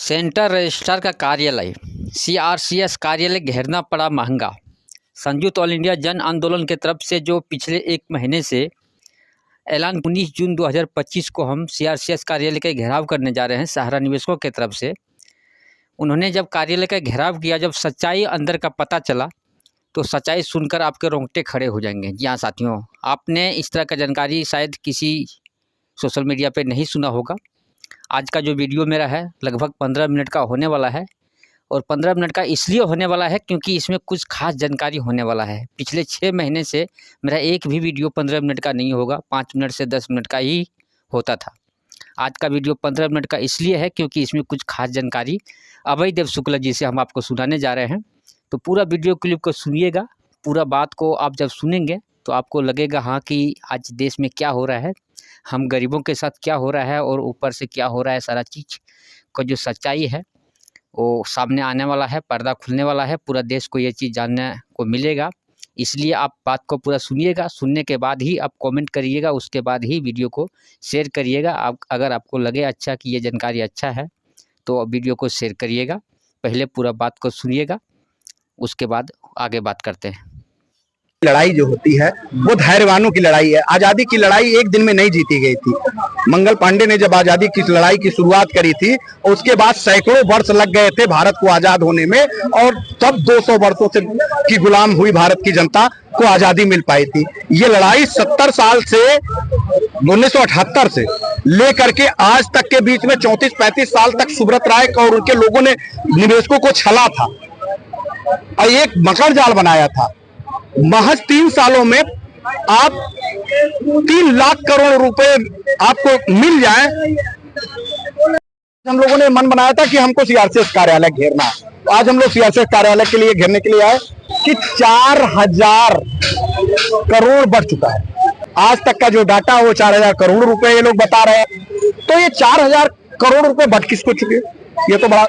Central registrar का कार्यालय CRCS कार्यालय घेरना पड़ा महंगा। संयुक्त ऑल इंडिया जन आंदोलन के तरफ से जो पिछले एक महीने से ऐलान 19 जून 2025 को हम सीआरसीएस कार्यालय का घेराव करने जा रहे हैं सहारा निवेशकों के तरफ से। उन्होंने जब कार्यालय का घेराव किया, जब सच्चाई अंदर का पता चला तो सच्चाई सुनकर आपके रोंगटे खड़े हो जाएंगे। जी हाँ साथियों, आपने इस तरह का जानकारी शायद किसी सोशल मीडिया पे नहीं सुना होगा। आज का जो वीडियो मेरा है लगभग 15 मिनट का होने वाला है, और 15 मिनट का इसलिए होने वाला है क्योंकि इसमें कुछ खास जानकारी होने वाला है। पिछले 6 महीने से मेरा एक भी वीडियो 15 मिनट का नहीं होगा, 5 मिनट से 10 मिनट का ही होता था। आज का वीडियो 15 मिनट का इसलिए है क्योंकि इसमें कुछ खास जानकारी अभय देव शुक्ला जी से हम आपको सुनाने जा रहे हैं। तो पूरा वीडियो क्लिप को सुनिएगा। पूरा बात को आप जब सुनेंगे तो आपको लगेगा हाँ कि आज देश में क्या हो रहा है, हम गरीबों के साथ क्या हो रहा है, और ऊपर से क्या हो रहा है, सारा चीज़ का जो सच्चाई है वो सामने आने वाला है, पर्दा खुलने वाला है। पूरा देश को ये चीज़ जानने को मिलेगा, इसलिए आप बात को पूरा सुनिएगा। सुनने के बाद ही आप कमेंट करिएगा, उसके बाद ही वीडियो को शेयर करिएगा। आप अगर आपको लगे अच्छा कि ये जानकारी अच्छा है तो वीडियो को शेयर करिएगा। पहले पूरा बात को सुनिएगा, उसके बाद आगे बात करते हैं। लड़ाई जो होती है वो धैर्यवानों की लड़ाई है। आजादी की लड़ाई एक दिन में नहीं जीती गई थी। मंगल पांडे ने जब आजादी की लड़ाई की शुरुआत करी थी, उसके बाद सैकड़ों वर्ष लग गए थे भारत को आजाद होने में, और तब 200 वर्षों से की गुलाम हुई भारत की जनता को आजादी मिल पाई थी। ये लड़ाई 70 साल से 1978 से लेकर के आज तक के बीच में 34-35 साल तक सुब्रत राय और उनके लोगों ने निवेशकों को छला था और एक मकर जाल बनाया था। महज 3 सालों में आप 3 लाख करोड़ रुपए आपको मिल जाए। हम लोगों ने मन बनाया था कि हमको सीआरसीएस कार्यालय घेरना है। आज हम लोग सीआरसीएस कार्यालय के लिए घेरने के लिए आए कि 4000 करोड़ बढ़ चुका है। आज तक का जो डाटा है वो 4000 करोड़ रुपए ये लोग बता रहे हैं। तो ये 4000 करोड़ रुपए बढ़ किसको चुके, ये तो बड़ा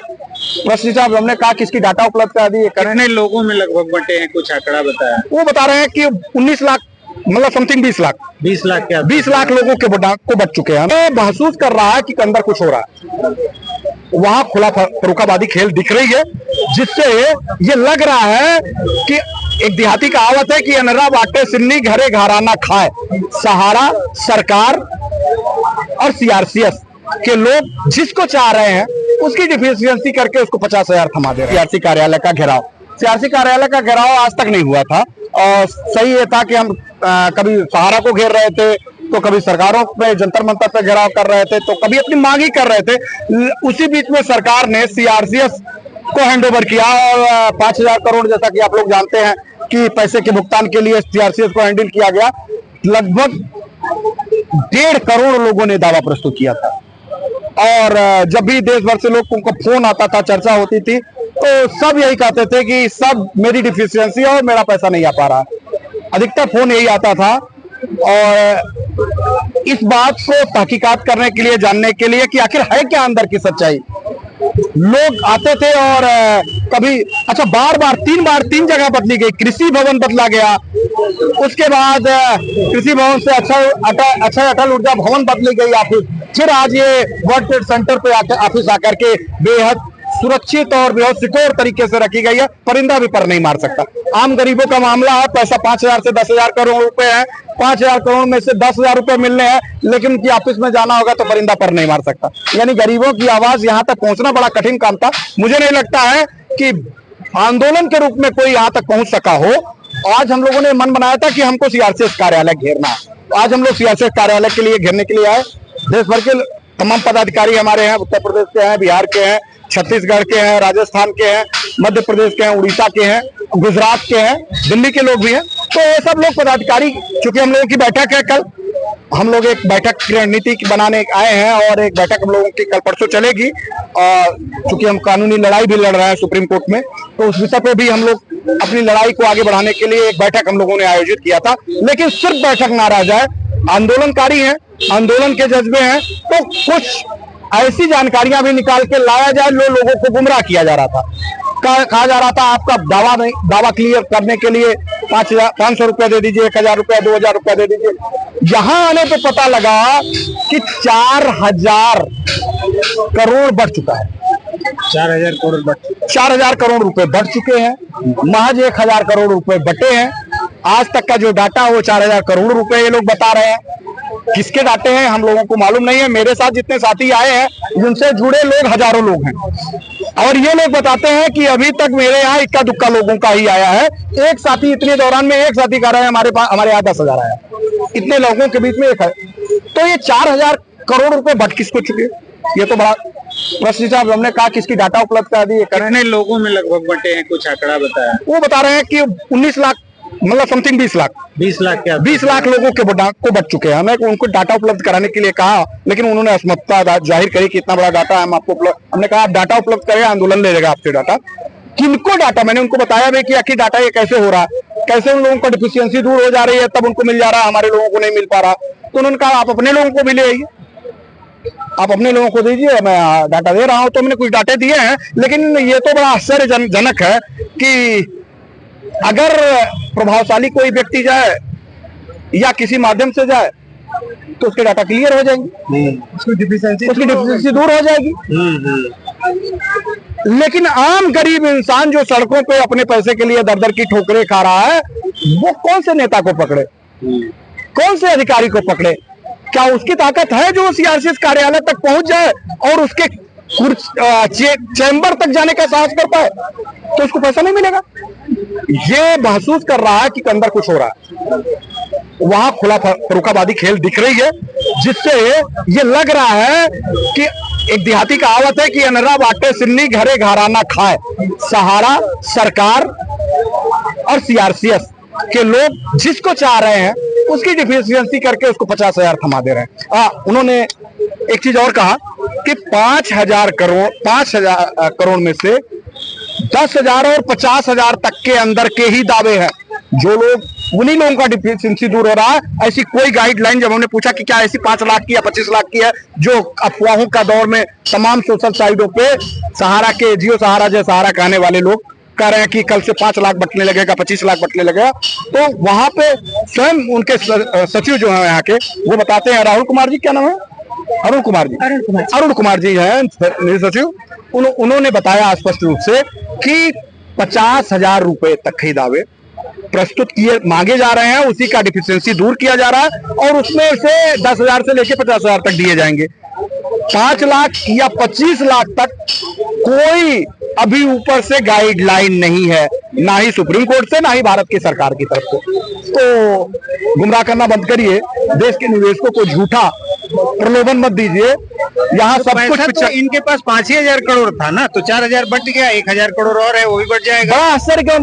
प्रश्न साहब। हमने कहा किसकी डाटा उपलब्ध करा दी, कितने लोगों में लगभग बटे हैं, कुछ आंकड़ा बताया? वो बता रहे हैं कि 19 लाख मतलब समथिंग 20 लाख 20 लाख क्या 20 लाख लोगों के को बच चुके हैं। तो महसूस कर रहा है कि अंदर कुछ हो रहा है। वहां खुला फर्रुखाबादी खेल दिख रही है, जिससे ये लग रहा है कि एक देहाती कहावत है कि अनरा बाटे सिन्नी घरे घराना खाए। सहारा सरकार और सीआरसीएस के लोग जिसको चाह रहे हैं उसकी डिफिशियंसी करके उसको 50,000 थमा दे रहे हैं। सीआरसी कार्यालय का घेराव, सीआरसी कार्यालय का घेराव आज तक नहीं हुआ था। और सही ये था कि हम कभी सहारा को घेर रहे थे, तो कभी सरकारों पे जंतर मंतर पे घेराव कर रहे थे, तो कभी अपनी मांग ही कर रहे थे। उसी बीच में सरकार ने सीआरसीएस को हैंडओवर किया और 5000 करोड़, जैसा कि आप लोग जानते हैं कि पैसे के भुगतान के लिए सीआरसीएस को हैंडल किया गया। लगभग 1.5 करोड़ लोगों ने दावा प्रस्तुत किया था, और जब भी देश भर से लोग उनको फोन आता था, चर्चा होती थी, तो सब यही कहते थे कि सब मेरी डिफिशियंसी है और मेरा पैसा नहीं आ पा रहा। अधिकतर फोन यही आता था। और इस बात को तहकीकात करने के लिए, जानने के लिए कि आखिर है क्या अंदर की सच्चाई, लोग आते थे। और कभी अच्छा बार 3 जगह बदली गई। कृषि भवन बदला गया, उसके बाद कृषि भवन से अच्छा अटल ऊर्जा भवन बदली गई ऑफिस, फिर आज ये वर्ल्ड ट्रेड सेंटर पे ऑफिस आकर के बेहद सुरक्षित और बेहद सिक्योर तरीके से रखी गई है। परिंदा भी पर नहीं मार सकता। आम गरीबों का मामला है, पैसा 5000 से 10,000 करोड़ रुपए है। 5000 करोड़ में से 10,000 रुपए मिलने हैं, लेकिन उनकी ऑफिस में जाना होगा तो परिंदा पर नहीं मार सकता। यानी गरीबों की आवाज यहाँ तक पहुंचना बड़ा कठिन काम था। मुझे नहीं लगता है कि आंदोलन के रूप में कोई यहाँ तक पहुंच सका हो। आज हम लोगों ने मन बनाया था कि हमको सीआरसीएस कार्यालय घेरना है। आज हम लोग सीआरसीएस कार्यालय के लिए घेरने के लिए आए। देश भर के तमाम पदाधिकारी हमारे हैं, उत्तर प्रदेश के हैं, बिहार के हैं, छत्तीसगढ़ के हैं, राजस्थान के हैं, मध्य प्रदेश के हैं, उड़ीसा के हैं, गुजरात के हैं, दिल्ली के लोग भी हैं। तो ये सब लोग पदाधिकारी, चूंकि हम लोगों की बैठक है कल, हम लोग एक बैठक की रणनीति बनाने आए हैं, और एक बैठक हम लोगों की कल परसों चलेगी। और चूंकि हम कानूनी लड़ाई भी लड़ रहे हैं सुप्रीम कोर्ट में, तो उस विषय पे भी हम लोग अपनी लड़ाई को आगे बढ़ाने के लिए एक बैठक हम लोगों ने आयोजित किया था। लेकिन सिर्फ बैठक ना रह जाए, आंदोलनकारी हैं, आंदोलन के जज्बे हैं, तो कुछ ऐसी जानकारियां भी निकाल के लाया जाए। लोगों को गुमराह किया जा रहा था, कहा जा रहा था आपका दावा क्लियर करने के लिए 500 रुपया दे दीजिए, 1000 रुपया, 2000 रुपया दे दीजिए। यहां आने पे पता लगा कि 4000 करोड़ बढ़ चुका है। 4,000 करोड़ बढ़ चुका 4,000 करोड़ रुपए बढ़ चुके हैं। महज 1,000 करोड़ रुपए बटे हैं। आज तक का जो डाटा है वो 4,000 करोड़ रुपए ये लोग बता रहे हैं। किसके डाटे हैं हम लोगों को मालूम नहीं है। मेरे साथ जितने साथी आए हैं जिनसे जुड़े लोग हजारों लोग हैं और ये लोग बताते हैं कि अभी तक मेरे यहाँ इक्का दुक्का लोगों का ही आया है। एक साथी इतने दौरान में एक साथी कह रहा है हमारे यहाँ 10,000 आया। इतने लोगों के बीच में एक है। तो ये 4,000 करोड़ रुपए बट किसको चुके, ये तो बड़ा प्रश्न साहब। हमने कहा किसकी डाटा उपलब्ध करा दी, कितने लोगों में लगभग बटे हैं, कुछ आंकड़ा बताया? वो बता रहे हैं कि 19 लाख मतलब समथिंग 20 लाख 20 लाख क्या 20 लाख लोगों के को बच चुके हैं। हमें उनको डाटा उपलब्ध कराने के लिए कहा लेकिन उन्होंने असमर्थता जाहिर करी कि इतना बड़ा डाटा हम आपको हमने कहा आप डाटा उपलब्ध करें, आंदोलन ले लेगा आपसे डाटा। किनको डाटा, मैंने उनको बताया भी कि आखिर डाटा ये कैसे हो रहा है, कैसे उन लोगों को डिफिशियंसी दूर हो जा रही है तब उनको मिल जा रहा है, हमारे लोगों को नहीं मिल पा रहा। तो उन्होंने कहा आप अपने लोगों को भी ले आइए, आप अपने लोगों को दीजिए, मैं डाटा दे रहा हूं। तो हमने कुछ डाटे दिए हैं लेकिन ये तो बड़ा आश्चर्यजनक है कि अगर प्रभावशाली कोई व्यक्ति जाए या किसी माध्यम से जाए तो उसके डाटा क्लियर हो जाएंगे, उसकी डिफिशियंसी दूर हो जाएगी। लेकिन आम गरीब इंसान जो सड़कों पे अपने पैसे के लिए दर दर की ठोकरें खा रहा है वो कौन से नेता को पकड़े, कौन से अधिकारी को पकड़े? क्या उसकी ताकत है जो सीआरसीएस कार्यालय तक पहुंच जाए और उसके चैम्बर तक जाने का साहस कर पाए? तो उसको पैसा नहीं मिलेगा। ये महसूस कर रहा है कि अंदर कुछ हो रहा है। वहां खुला फरुखाबादी खेल दिख रही है जिससे ये लग रहा है कि एक देहाती कहावत है कि अनरा बाटे सिन्नी घरे घराना खाए। सहारा सरकार और सीआरसीएस के लोग जिसको चाह रहे हैं उसकी डिफिशियंसी करके उसको 50,000 थमा दे रहे हैं। उन्होंने एक चीज और कहा कि 5,000 करोड़ में से 10,000 और 50,000 तक के अंदर के ही दावे हैं। जो लोग उन्हीं लोगों का डिफिशियंसी दूर हो रहा है। ऐसी कोई गाइडलाइन जब हमने पूछा कि क्या ऐसी 5 लाख की या 25 लाख की है जो अफवाहों का दौर में तमाम सोशल साइटों पे सहारा के जियो सहारा जय सहारा कहने वाले लोग कह रहे हैं कि कल से 5 लाख बटने लगेगा, 25 लाख बटने लगेगा। तो वहां पे स्वयं उनके सचिव जो है यहाँ के वो बताते हैं, राहुल कुमार जी क्या नाम है, अरुण कुमार जी हैं सचिव। उन्होंने बताया स्पष्ट रूप से कि 50,000 रुपए तक ही दावे प्रस्तुत किए मांगे जा रहे हैं, उसी का डिफिशियंसी दूर किया जा रहा है और उसमें से 10,000 से लेके 50,000 तक दिए जाएंगे। 5 लाख या 25 लाख तक कोई अभी ऊपर से गाइडलाइन नहीं है, ना ही सुप्रीम कोर्ट से ना ही भारत की सरकार की तरफ से। तो गुमराह करना बंद करिए, देश के निवेशकों को झूठा प्रलोभन मत दीजिए। यहाँ सब कुछ तो इनके पास 5,000 करोड़ था ना, तो 4,000 बट गया, 1,000 करोड़ और है वो भी बढ़ जाएगा। बड़ा आश्चर्य की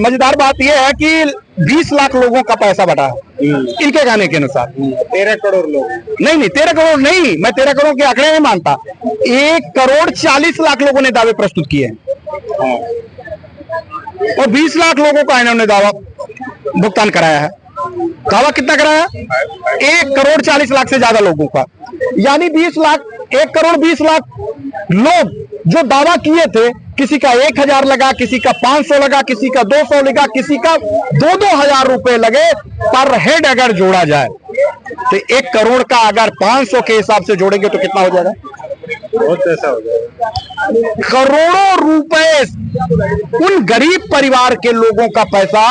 मजेदार बात यह है कि 20 लाख लोगों का पैसा बटा है इनके कहने के अनुसार। 13 करोड़ लोग नहीं 13 करोड़ नहीं, मैं 13 करोड़ के आंकड़े नहीं मानता। 1 करोड़ 40 लाख लोगों ने दावे प्रस्तुत किए हैं और 20 लाख लोगों का इन्होंने दावा भुगतान कराया है। दावा कितना कराया? 1 करोड़ 40 लाख से ज्यादा लोगों का, यानी 20 लाख 1 करोड़ 20 लाख लोग जो दावा किए थे। किसी का 1,000 लगा, किसी का 500 लगा, किसी का 200 लगा, किसी का 2-2 हजार रुपए लगे पर हेड अगर जोड़ा जाए तो 1 करोड़ का अगर 500 के हिसाब से जोड़ेंगे तो कितना हो जाएगा? बहुत पैसा हो जाएगा। करोड़ों रुपए उन गरीब परिवार के लोगों का पैसा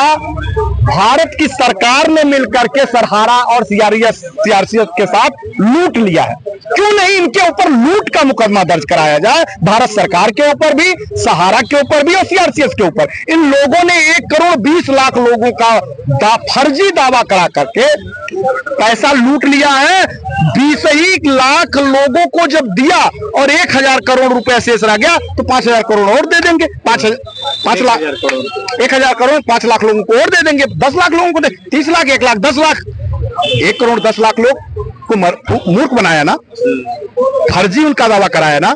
भारत की सरकार ने मिलकर के सहारा और सीआरसीएस के साथ लूट लिया है। क्यों नहीं इनके ऊपर लूट का मुकदमा दर्ज कराया जाए, भारत सरकार के ऊपर भी, सहारा के ऊपर भी और सीआरसीएस के ऊपर। इन लोगों ने 1 करोड़ 20 लाख लोगों का फर्जी दावा करा करके पैसा लूट लिया है। 20 ही लाख लोगों को जब दिया और 1,000 करोड़ रुपए शेष रह गया तो 5,000 करोड़ और दे देंगे। 5 लाख 1,000 करोड़ 5 लाख लोगों को और दे देंगे, 10 लाख लोगों को दे, 30 लाख 1 लाख 10 लाख, 1 करोड़ 10 लाख लोग को मूर्ख बनाया ना, फर्जी उनका दावा कराया ना।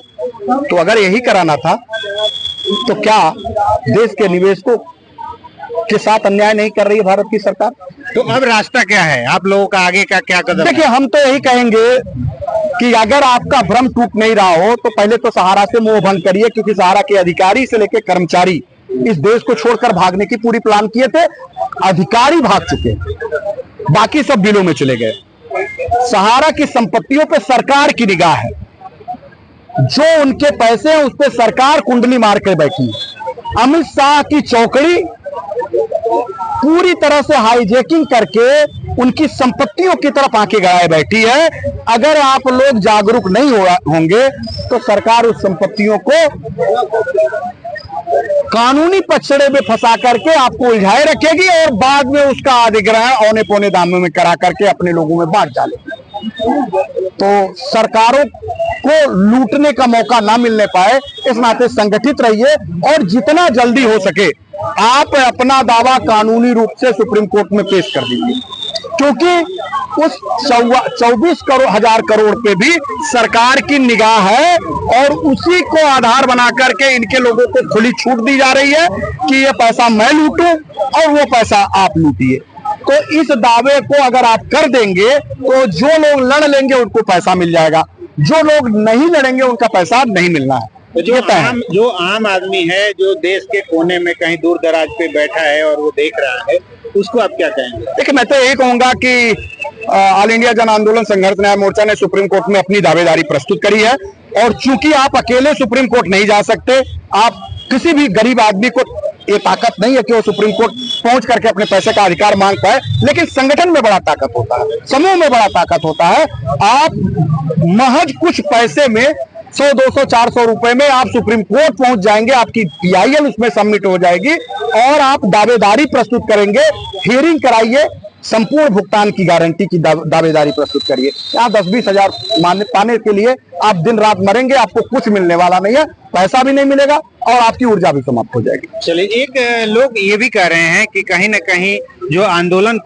तो अगर यही कराना था तो क्या देश के निवेशकों के साथ अन्याय नहीं कर रही है भारत की सरकार? तो अब रास्ता क्या है आप लोगों का, आगे का क्या कदम? देखिए हम तो यही कहेंगे कि अगर आपका भ्रम टूट नहीं रहा हो तो पहले तो सहारा से मोह भंग करिए, क्योंकि सहारा के अधिकारी से लेकर कर्मचारी इस देश को छोड़कर भागने की पूरी प्लान किए थे। अधिकारी भाग चुके, बाकी सब बिलों में चले गए। सहारा की संपत्तियों पे सरकार की निगाह है जो उनके पैसे हैं उस पर सरकार कुंडली मार के बैठी है। अमित शाह की चौकड़ी पूरी तरह से हाईजैकिंग करके उनकी संपत्तियों की तरफ आंखें गड़ाए बैठी है। अगर आप लोग जागरूक नहीं होंगे तो सरकार उस संपत्तियों को कानूनी पछड़े में फंसा करके आपको उलझाए रखेगी और बाद में उसका अधिग्रहण औने पौने दामों में करा करके अपने लोगों में बांट डालेगी। तो सरकारों को लूटने का मौका ना मिलने पाए, इस नाते संगठित रहिए और जितना जल्दी हो सके आप अपना दावा कानूनी रूप से सुप्रीम कोर्ट में पेश कर दीजिए, क्योंकि उस 24,000 करोड़ पे भी सरकार की निगाह है और उसी को आधार बना करके इनके लोगों को खुली छूट दी जा रही है कि ये पैसा मैं लूटूं और वो पैसा आप लूटिए। तो इस दावे को अगर आप कर देंगे तो जो लोग लड़ लेंगे उनको पैसा मिल जाएगा, जो लोग नहीं लड़ेंगे उनका पैसा नहीं मिलना है। तो जो आम आदमी है, जो देश के कोने में कहीं दूर दराज पे बैठा है और वो देख रहा है, उसको आप क्या कहेंगे? देखिए, मैं तो यही कहूंगा कि ऑल इंडिया जन आंदोलन संघर्ष न्याय मोर्चा ने सुप्रीम कोर्ट में अपनी दावेदारी प्रस्तुत करी है और चूंकि आप अकेले सुप्रीम कोर्ट नहीं जा सकते, आप किसी भी गरीब आदमी को ये ताकत नहीं है कि वो सुप्रीम कोर्ट पहुंच करके अपने पैसे का अधिकार मांग पाए, लेकिन संगठन में बड़ा ताकत होता है, समूह में बड़ा ताकत होता है। आप महज कुछ पैसे में 100, 200, 400 रुपए में आप सुप्रीम कोर्ट पहुंच जाएंगे, आपकी PIL उसमें सबमिट हो जाएगी और आप दावेदारी प्रस्तुत करेंगे, हियरिंग कराइए, संपूर्ण भुगतान की गारंटी की दावेदारी प्रस्तुत करिए। यहाँ 10-20 हजार पाने के लिए आप दिन रात मरेंगे, आपको कुछ मिलने वाला नहीं है, पैसा भी नहीं मिलेगा और आपकी ऊर्जा भी समाप्त हो जाएगी। चलिए, एक लोग ये भी कह रहे हैं कि कहीं न कहीं जो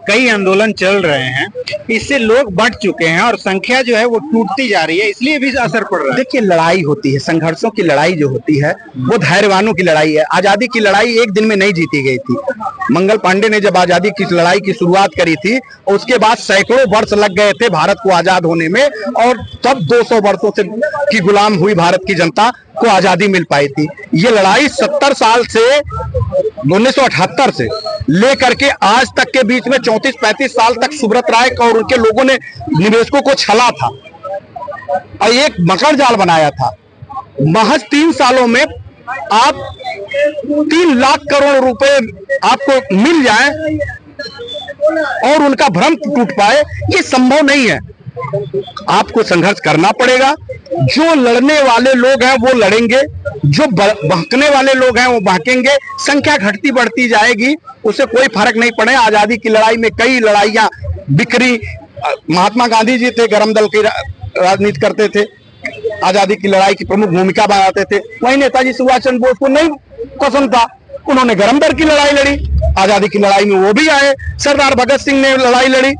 कई आंदोलन चल रहे हैं, इससे लोग बढ़ चुके हैं और संख्या जो है वो टूटती जा रही है, इसलिए भी असर पड़ रहा है। देखिए, लड़ाई होती है, संघर्षों की लड़ाई जो होती है वो धैर्यवानों की लड़ाई है। आजादी की लड़ाई एक दिन में नहीं जीती गई थी। मंगल पांडे ने जब आजादी की लड़ाई की शुरुआत करी थी, उसके बाद सैकड़ों वर्ष लग गए थे भारत को आजाद होने में और तब 200 वर्षों से की गुलाम हुई भारत की जनता को आजादी मिल पाई थी। ये लड़ाई 70 साल से 1978 से लेकर के आज तक के बीच में 34-35 साल तक सुब्रत राय और उनके लोगों ने निवेशकों को छला था और एक मकर जाल बनाया था। महज 3 सालों में आप 3 लाख करोड़ रुपए आपको मिल जाए और उनका भ्रम टूट पाए, ये संभव नहीं है। आपको संघर्ष करना पड़ेगा। जो लड़ने वाले लोग हैं वो लड़ेंगे, जो बहकने वाले लोग हैं वो बहकेंगे। संख्या घटती बढ़ती जाएगी, उससे कोई फर्क नहीं पड़े। आजादी की लड़ाई में कई लड़ाइयां बिखरी। महात्मा गांधी जी थे, गरम दल की राजनीति करते थे, आजादी की लड़ाई की प्रमुख भूमिका बनाते थे। वहीं नेताजी सुभाष चंद्र बोस को नहीं पसंद था, उन्होंने गरम दल की लड़ाई लड़ी, आजादी की लड़ाई में वो भी आए। सरदार भगत सिंह ने लड़ाई लड़ी,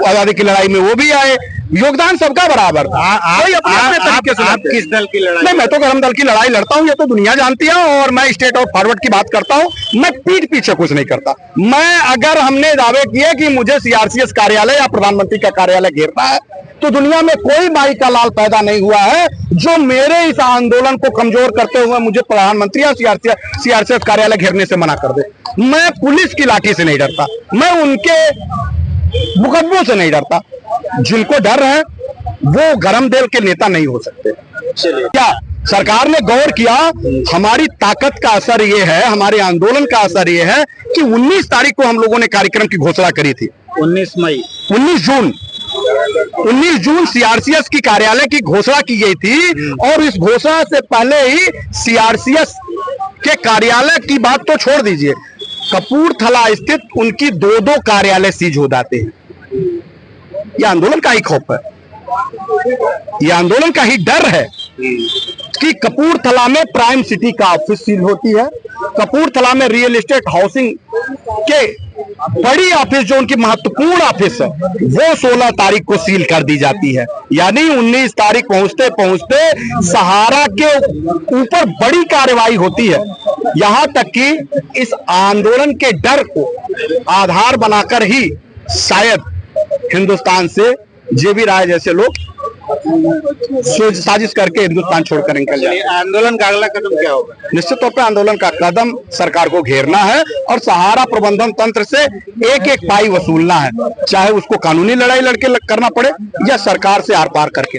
आजादी की लड़ाई में वो भी आए। योगदान सबका बराबर था। आप किस दल की लड़ाई? नहीं, मैं तो गरम दल की लड़ाई लड़ता हूँ, ये तो दुनिया जानती है। और मैं स्टेट और फॉरवर्ड की बात करता हूँ, मैं पीठ पीछे कुछ नहीं करता। मैं अगर हमने दावे किए कि मुझे CRCS कार्यालय या प्रधानमंत्री का कार्यालय घेरना है, तो दुनिया में कोई माई का लाल पैदा नहीं हुआ है जो मेरे इस आंदोलन को कमजोर करते हुए मुझे प्रधानमंत्री या CRCS कार्यालय घेरने से मना कर दे। मैं पुलिस की लाठी से नहीं डरता, मैं उनके मुकदमों से नहीं डरता। जिनको डर है वो गरम दल के नेता नहीं हो सकते। क्या सरकार ने गौर किया? हमारी ताकत का असर ये है, हमारे आंदोलन का असर ये है कि 19 तारीख को हम लोगों ने कार्यक्रम की घोषणा करी थी। 19 जून CRCS की कार्यालय की घोषणा की गई थी और इस घोषणा से पहले ही CRCS के कार्यालय की बात तो छोड़ दीजिए, कपूरथला स्थित उनकी 2 कार्यालय सीज हो जाते हैं। यह आंदोलन का ही खौफ है, यह आंदोलन का ही डर है कि कपूरथला में प्राइम सिटी का ऑफिस सील होती है, कपूरथला में रियल एस्टेट हाउसिंग के बड़ी ऑफिस जो उनकी महत्वपूर्ण ऑफिस है वो 16 तारीख को सील कर दी जाती है। यानी 19 तारीख पहुंचते पहुंचते सहारा के ऊपर बड़ी कार्रवाई होती है। यहां तक कि इस आंदोलन के डर को आधार बनाकर ही शायद हिंदुस्तान से JB राय जैसे लोग साजिश करके हिंदुस्तान छोड़कर निकल जाए। आंदोलन का अगला कदम क्या होगा? निश्चित तौर पर आंदोलन का कदम सरकार को घेरना है और सहारा प्रबंधन तंत्र से एक पाई वसूलना है, चाहे उसको कानूनी लड़ाई लड़के करना पड़े या सरकार से आर पार करके।